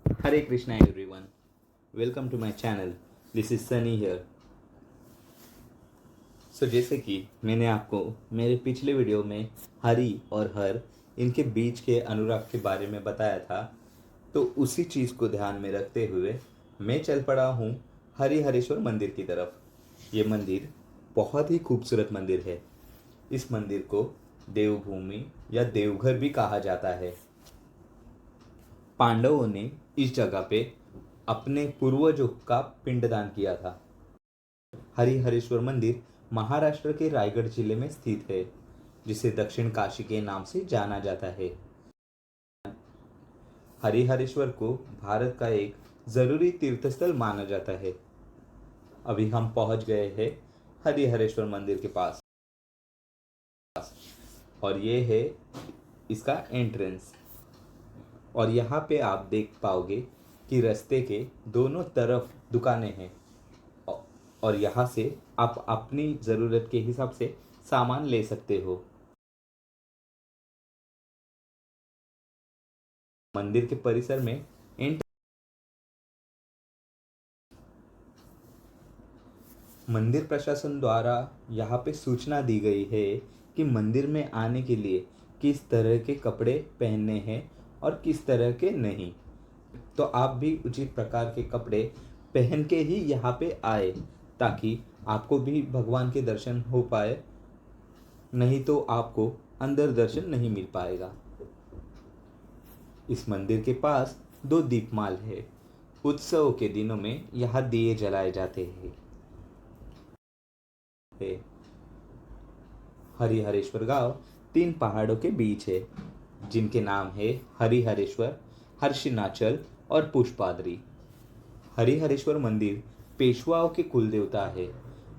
Hare Krishna everyone. Welcome to my channel. This is Sunny here. जैसे कि मैंने आपको मेरे पिछले वीडियो में हरि और हर इनके बीच के अनुराग के बारे में बताया था, तो उसी चीज़ को ध्यान में रखते हुए मैं चल पड़ा हूँ हरिहरेश्वर मंदिर की तरफ। ये मंदिर बहुत ही खूबसूरत मंदिर है। इस मंदिर को देवभूमि या देवघर भी कहा जाता है। पांडवों ने इस जगह पे अपने पूर्वजों का पिंडदान किया था। हरिहरेश्वर मंदिर महाराष्ट्र के रायगढ़ जिले में स्थित है, जिसे दक्षिण काशी के नाम से जाना जाता है। हरिहरेश्वर को भारत का एक जरूरी तीर्थस्थल माना जाता है। अभी हम पहुंच गए हैं हरिहरेश्वर मंदिर के पास और ये है इसका एंट्रेंस। और यहाँ पे आप देख पाओगे कि रास्ते के दोनों तरफ दुकानें हैं और यहाँ से आप अपनी ज़रूरत के हिसाब से सामान ले सकते हो। मंदिर के परिसर में मंदिर प्रशासन द्वारा यहाँ पे सूचना दी गई है कि मंदिर में आने के लिए किस तरह के कपड़े पहनने हैं और किस तरह के नहीं। तो आप भी उचित प्रकार के कपड़े पहन के ही यहाँ पे आए, ताकि आपको भी भगवान के दर्शन हो पाए, नहीं तो आपको अंदर दर्शन नहीं मिल पाएगा। इस मंदिर के पास 2 दीपमाल है। उत्सव के दिनों में यहाँ दिए जलाए जाते हैं। हरिहरेश्वर गांव 3 पहाड़ों के बीच है, जिनके नाम है हरिहरेश्वर, हर्षिनाचल और पुष्पाद्री। हरिहरेश्वर मंदिर पेशवाओं के कुल देवता है।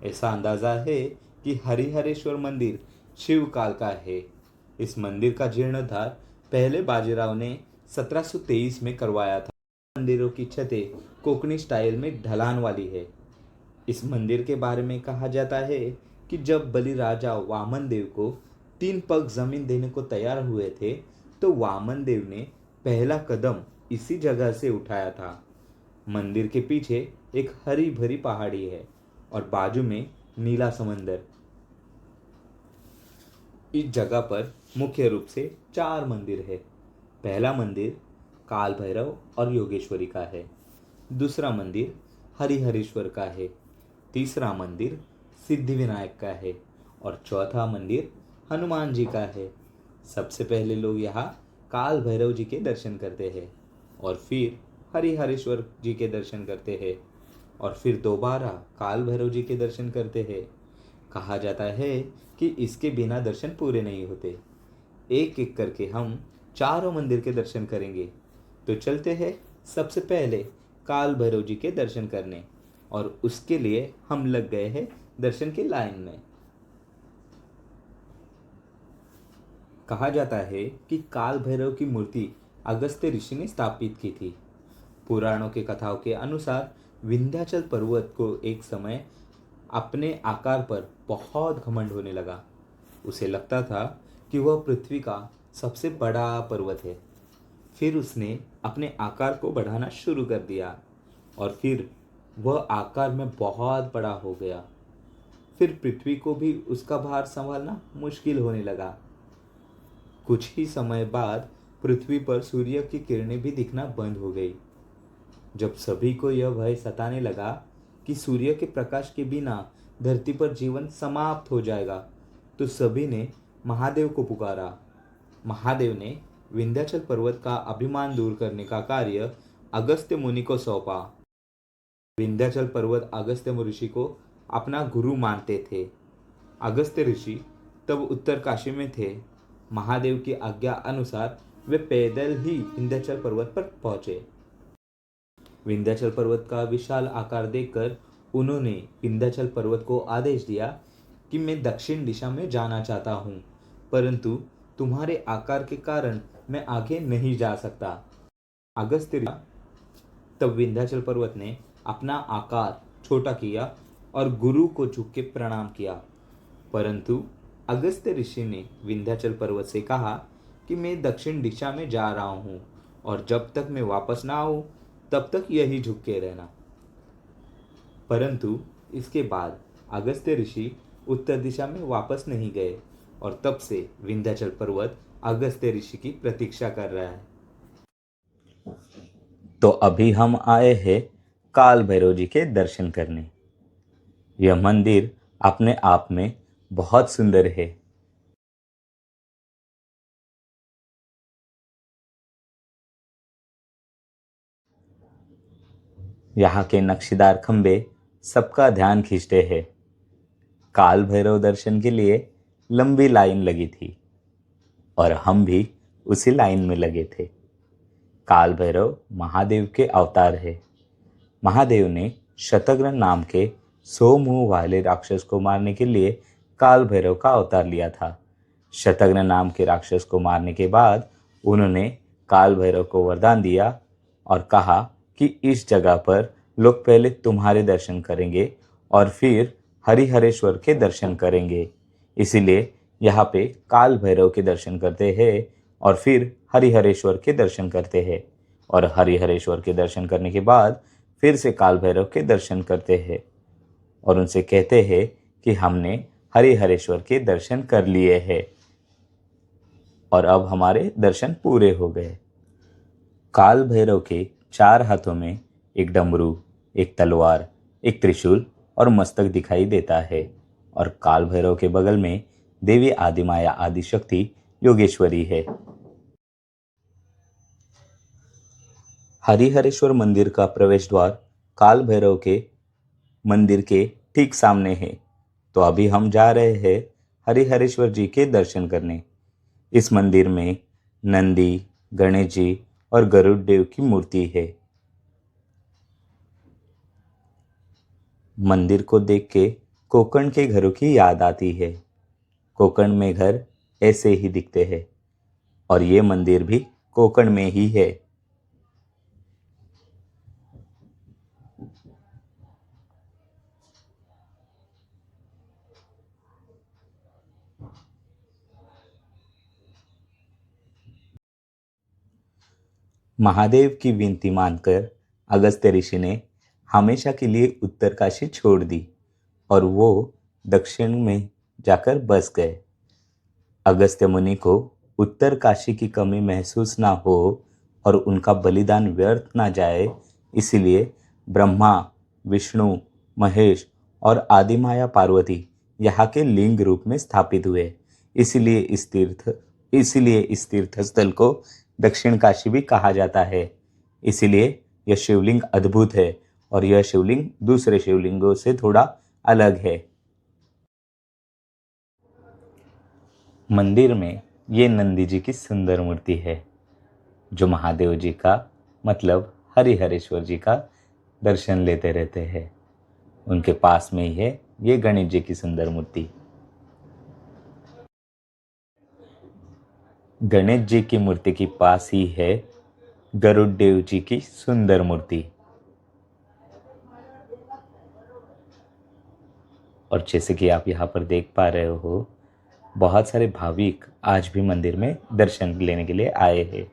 ऐसा अंदाजा है कि हरिहरेश्वर मंदिर शिव काल का है। इस मंदिर का जीर्णोद्धार पहले बाजीराव ने 1723 में करवाया था। मंदिरों की छतें कोकणी स्टाइल में ढलान वाली है। इस मंदिर के बारे में कहा जाता है कि जब बलिराजा वामन देव को 3 पग जमीन देने को तैयार हुए थे, तो वामन देव ने पहला कदम इसी जगह से उठाया था। मंदिर के पीछे एक हरी भरी पहाड़ी है और बाजू में नीला समंदर। इस जगह पर मुख्य रूप से 4 मंदिर है। पहला मंदिर काल भैरव और योगेश्वरी का है। दूसरा मंदिर हरिहरेश्वर का है। तीसरा मंदिर सिद्धिविनायक का है और चौथा मंदिर हनुमान जी का है। सबसे पहले लोग यहाँ काल भैरव जी के दर्शन करते हैं और फिर हरिहरेश्वर जी के दर्शन करते हैं और फिर दोबारा काल भैरव जी के दर्शन करते हैं। कहा जाता है कि इसके बिना दर्शन पूरे नहीं होते। एक एक करके हम चारों मंदिर के दर्शन करेंगे। तो चलते हैं सबसे पहले काल भैरव जी के दर्शन करने, और उसके लिए हम लग गए हैं दर्शन की लाइन में। कहा जाता है कि काल भैरव की मूर्ति अगस्त्य ऋषि ने स्थापित की थी। पुराणों के कथाओं के अनुसार विंध्याचल पर्वत को एक समय अपने आकार पर बहुत घमंड होने लगा। उसे लगता था कि वह पृथ्वी का सबसे बड़ा पर्वत है। फिर उसने अपने आकार को बढ़ाना शुरू कर दिया और फिर वह आकार में बहुत बड़ा हो गया। फिर पृथ्वी को भी उसका भार संभालना मुश्किल होने लगा। कुछ ही समय बाद पृथ्वी पर सूर्य की किरणें भी दिखना बंद हो गई। जब सभी को यह भय सताने लगा कि सूर्य के प्रकाश के बिना धरती पर जीवन समाप्त हो जाएगा, तो सभी ने महादेव को पुकारा। महादेव ने विंध्याचल पर्वत का अभिमान दूर करने का कार्य अगस्त्य मुनि को सौंपा। विंध्याचल पर्वत अगस्त्य ऋषि को अपना गुरु मानते थे। अगस्त्य ऋषि तब उत्तर काशी में थे। महादेव की आज्ञा अनुसार वे पैदल ही विंध्याचल पर्वत पर पहुंचे। विंध्याचल पर्वत का विशाल आकार देखकर उन्होंने विंध्याचल पर्वत को आदेश दिया कि मैं दक्षिण दिशा में जाना चाहता हूँ, परंतु तुम्हारे आकार के कारण मैं आगे नहीं जा सकता। अगस्त्य तब विंध्याचल पर्वत ने अपना आकार छोटा किया और गुरु को झुक के प्रणाम किया, परंतु अगस्त्य ऋषि ने विंध्याचल पर्वत से कहा कि मैं दक्षिण दिशा में जा रहा हूँ और जब तक मैं वापस ना आऊं तब तक यही झुक के रहना। परंतु इसके बाद अगस्त्य ऋषि उत्तर दिशा में वापस नहीं गए और तब से विंध्याचल पर्वत अगस्त्य ऋषि की प्रतीक्षा कर रहा है। तो अभी हम आए हैं काल भैरव जी के दर्शन करने। यह मंदिर अपने आप में बहुत सुंदर है। यहाँ के नक्शीदार खंबे सबका ध्यान खींचते हैं। काल भैरव दर्शन के लिए लंबी लाइन लगी थी और हम भी उसी लाइन में लगे थे। काल भैरव महादेव के अवतार है। महादेव ने शतघ्न नाम के 100 मुंह वाले राक्षस को मारने के लिए काल भैरव का अवतार लिया था। शतघ्न नाम के राक्षस को मारने के बाद उन्होंने काल भैरव को वरदान दिया और कहा कि इस जगह पर लोग पहले तुम्हारे दर्शन करेंगे और फिर हरिहरेश्वर के दर्शन करेंगे। इसीलिए यहाँ पे काल भैरव के दर्शन करते हैं और फिर हरिहरेश्वर के दर्शन करते हैं और हरिहरेश्वर के दर्शन करने के बाद फिर से काल भैरव के दर्शन करते हैं और उनसे कहते हैं कि हमने हरिहरेश्वर के दर्शन कर लिए हैं और अब हमारे दर्शन पूरे हो गए। काल भैरव के 4 हाथों में एक डमरू, एक तलवार, एक त्रिशूल और मस्तक दिखाई देता है और काल भैरव के बगल में देवी आदिमाया आदिशक्ति योगेश्वरी है। हरिहरेश्वर मंदिर का प्रवेश द्वार काल भैरव के मंदिर के ठीक सामने है। तो अभी हम जा रहे हैं हरिहरेश्वर जी के दर्शन करने। इस मंदिर में नंदी, गणेश जी और गरुड़ देव की मूर्ति है। मंदिर को देख के कोकण के घरों की याद आती है। कोकण में घर ऐसे ही दिखते हैं और ये मंदिर भी कोकण में ही है। महादेव की विनती मानकर अगस्त्य ऋषि ने हमेशा के लिए उत्तरकाशी छोड़ दी और वो दक्षिण में जाकर बस गए। अगस्त्य मुनि को उत्तरकाशी की कमी महसूस ना हो और उनका बलिदान व्यर्थ ना जाए, इसलिए ब्रह्मा, विष्णु, महेश और आदिमाया पार्वती यहाँ के लिंग रूप में स्थापित हुए। इसीलिए इस तीर्थ स्थल को दक्षिण काशी भी कहा जाता है। इसीलिए यह शिवलिंग अद्भुत है और यह शिवलिंग दूसरे शिवलिंगों से थोड़ा अलग है। मंदिर में ये नंदी जी की सुंदर मूर्ति है जो महादेव जी का मतलब हरिहरेश्वर जी का दर्शन लेते रहते हैं। उनके पास में ही है ये गणेश जी की सुंदर मूर्ति। गणेश जी की मूर्ति के पास ही है गरुड़ देव जी की सुंदर मूर्ति। और जैसे कि आप यहाँ पर देख पा रहे हो, बहुत सारे भाविक आज भी मंदिर में दर्शन लेने के लिए आए हैं।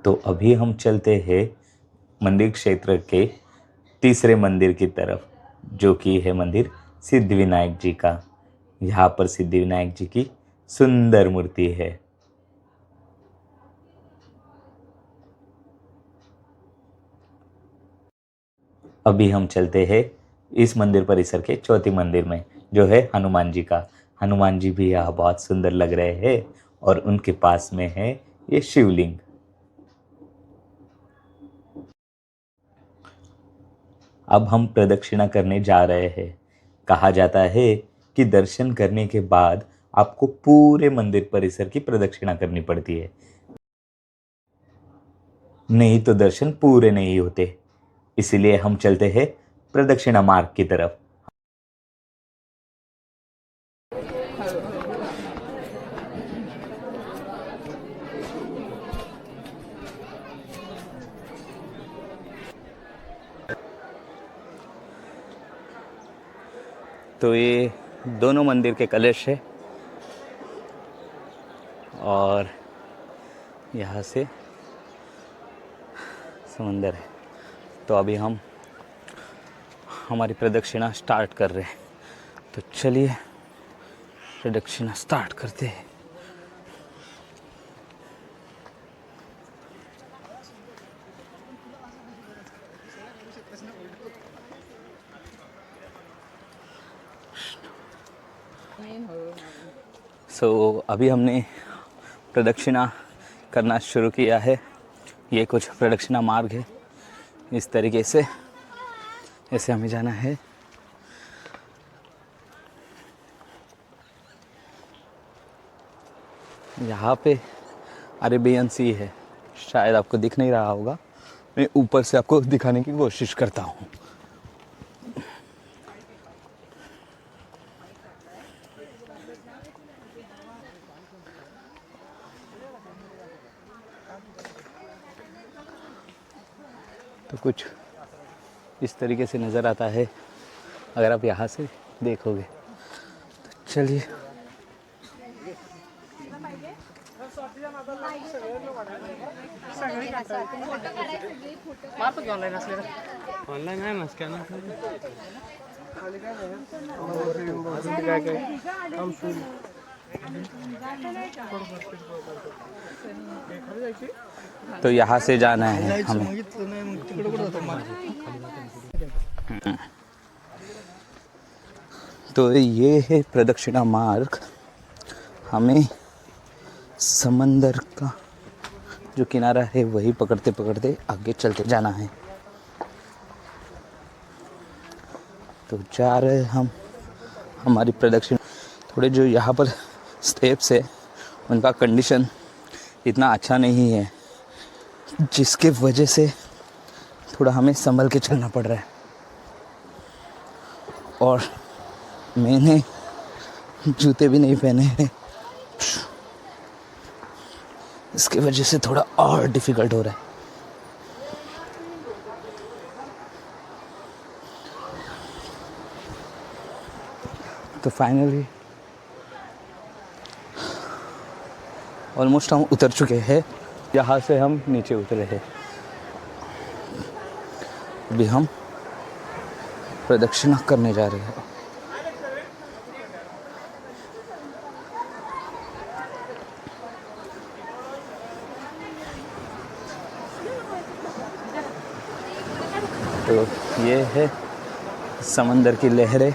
तो अभी हम चलते हैं मंदिर क्षेत्र के तीसरे मंदिर की तरफ, जो कि है मंदिर सिद्धिविनायक जी का। यहाँ पर सिद्धिविनायक जी की सुंदर मूर्ति है। अभी हम चलते हैं इस मंदिर परिसर के चौथी मंदिर में, जो है हनुमान जी का। हनुमान जी भी यहाँ बहुत सुंदर लग रहे हैं और उनके पास में है ये शिवलिंग। अब हम प्रदक्षिणा करने जा रहे हैं। कहा जाता है कि दर्शन करने के बाद आपको पूरे मंदिर परिसर की प्रदक्षिणा करनी पड़ती है, नहीं तो दर्शन पूरे नहीं होते। इसीलिए हम चलते हैं प्रदक्षिणा मार्ग की तरफ। तो ये दोनों मंदिर के कलश है और यहाँ से समंदर है। तो अभी हम हमारी प्रदक्षिणा स्टार्ट कर रहे हैं, तो चलिए प्रदक्षिणा स्टार्ट करते हैं। अभी हमने प्रदक्षिणा करना शुरू किया है। ये कुछ प्रदक्षिणा मार्ग है, इस तरीके से ऐसे हमें जाना है। यहाँ पे अरेबियन सी है, शायद आपको दिख नहीं रहा होगा, मैं ऊपर से आपको दिखाने की कोशिश करता हूँ। तो कुछ इस तरीके से नज़र आता है अगर आप यहाँ से देखोगे। तो चलिए ऑनलाइन आहे ना स्कॅनर तो यहाँ से जाना है हमें। तो ये है प्रदक्षिणा मार्ग। हमें समंदर का जो किनारा है वही पकड़ते पकड़ते आगे चलते जाना है। तो जा रहे हम हमारी प्रदक्षिणा। थोड़े जो यहाँ पर स्टेप्स है उनका कंडीशन इतना अच्छा नहीं है, जिसके वजह से थोड़ा हमें संभल के चलना पड़ रहा है। और मैंने जूते भी नहीं पहने हैं, इसके वजह से थोड़ा और डिफ़िकल्ट हो रहा है। तो फाइनली ऑलमोस्ट हम उतर चुके हैं। यहाँ से हम नीचे उतरे हैं। अभी हम प्रदक्षिणा करने जा रहे हैं। तो ये है समंदर की लहरें।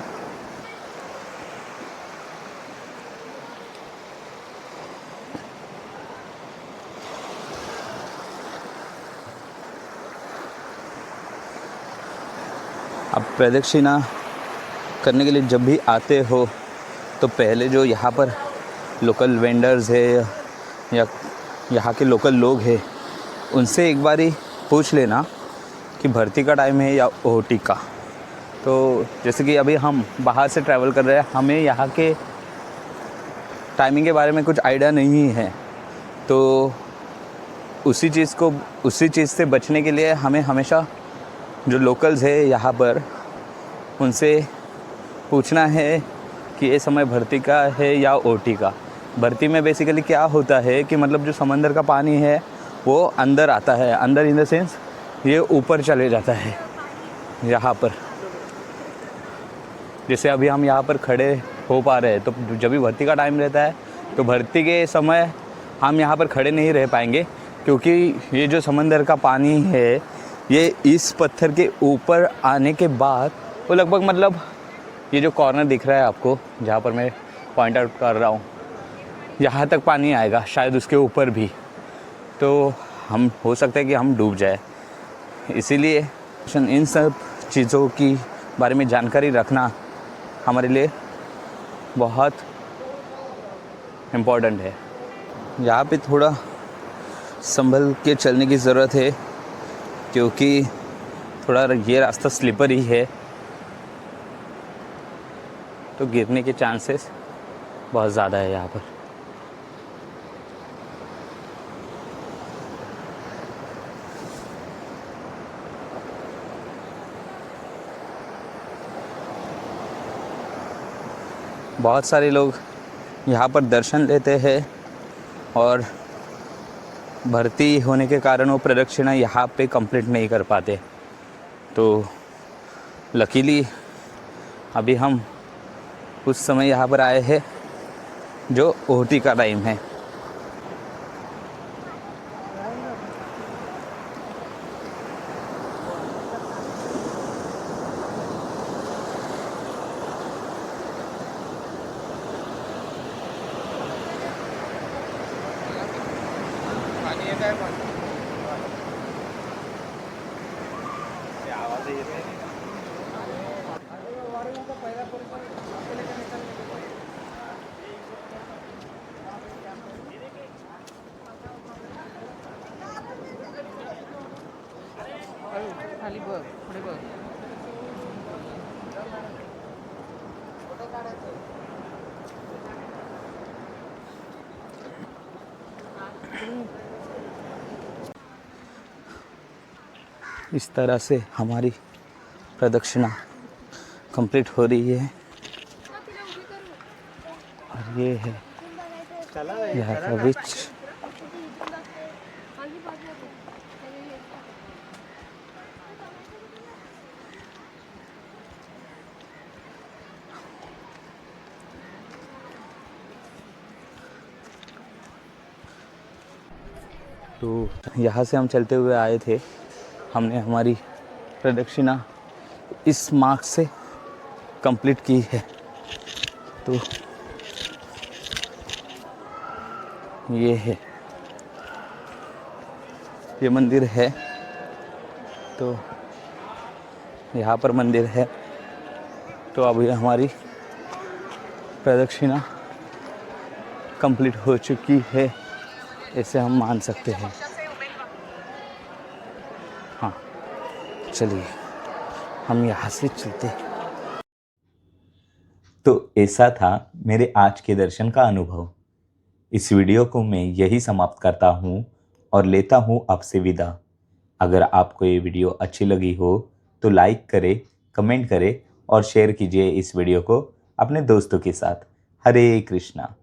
अब प्रदक्षिणा करने के लिए जब भी आते हो तो पहले जो यहाँ पर लोकल वेंडर्स है या यहाँ के लोकल लोग हैं उनसे एक बारी पूछ लेना कि भर्ती का टाइम है या ओटी का। तो जैसे कि अभी हम बाहर से ट्रैवल कर रहे हैं, हमें यहाँ के टाइमिंग के बारे में कुछ आइडिया नहीं है, तो उसी चीज़ से बचने के लिए हमें हमेशा जो लोकल्स है यहाँ पर उनसे पूछना है कि ये समय भर्ती का है या ओटी का। भर्ती में बेसिकली क्या होता है कि मतलब जो समंदर का पानी है वो अंदर आता है, अंदर इन द सेंस ये ऊपर चले जाता है। यहाँ पर जैसे अभी हम यहाँ पर खड़े हो पा रहे हैं, तो जब भी भर्ती का टाइम रहता है तो भर्ती के समय हम यहाँ पर खड़े नहीं रह पाएंगे, क्योंकि ये जो समंदर का पानी है ये इस पत्थर के ऊपर आने के बाद वो लगभग मतलब ये जो कॉर्नर दिख रहा है आपको, जहाँ पर मैं पॉइंट आउट कर रहा हूँ, यहाँ तक पानी आएगा, शायद उसके ऊपर भी। तो हम हो सकता है कि हम डूब जाए। इसीलिए इन सब चीज़ों की बारे में जानकारी रखना हमारे लिए बहुत इम्पोर्टेंट है। यहाँ पे थोड़ा संभल के चलने की ज़रूरत है, क्योंकि थोड़ा ये रास्ता स्लिपरी है, तो गिरने के चांसेस बहुत ज़्यादा है यहाँ पर। बहुत सारे लोग यहाँ पर दर्शन लेते हैं और भर्ती होने के कारण वो प्रदक्षिणा यहाँ पे कंप्लीट नहीं कर पाते। तो लकीली अभी हम उस समय यहाँ पर आए हैं जो ओटी का टाइम है। खाली बघ पुढे बघ. इस तरह से हमारी प्रदक्षिणा कंप्लीट हो रही है और ये है यहाँ का बीच। तो यहाँ से हम चलते हुए आए थे, हमने हमारी प्रदक्षिणा इस मार्ग से कंप्लीट की है। तो ये है, ये मंदिर है। तो यहाँ पर मंदिर है। तो अभी हमारी प्रदक्षिणा कंप्लीट हो चुकी है, ऐसे हम मान सकते हैं। हाँ, चलिए हम यहाँ से चलते हैं। तो ऐसा था मेरे आज के दर्शन का अनुभव। इस वीडियो को मैं यही समाप्त करता हूँ और लेता हूँ आपसे विदा। अगर आपको ये वीडियो अच्छी लगी हो तो लाइक करें, कमेंट करें और शेयर कीजिए इस वीडियो को अपने दोस्तों के साथ। हरे कृष्णा।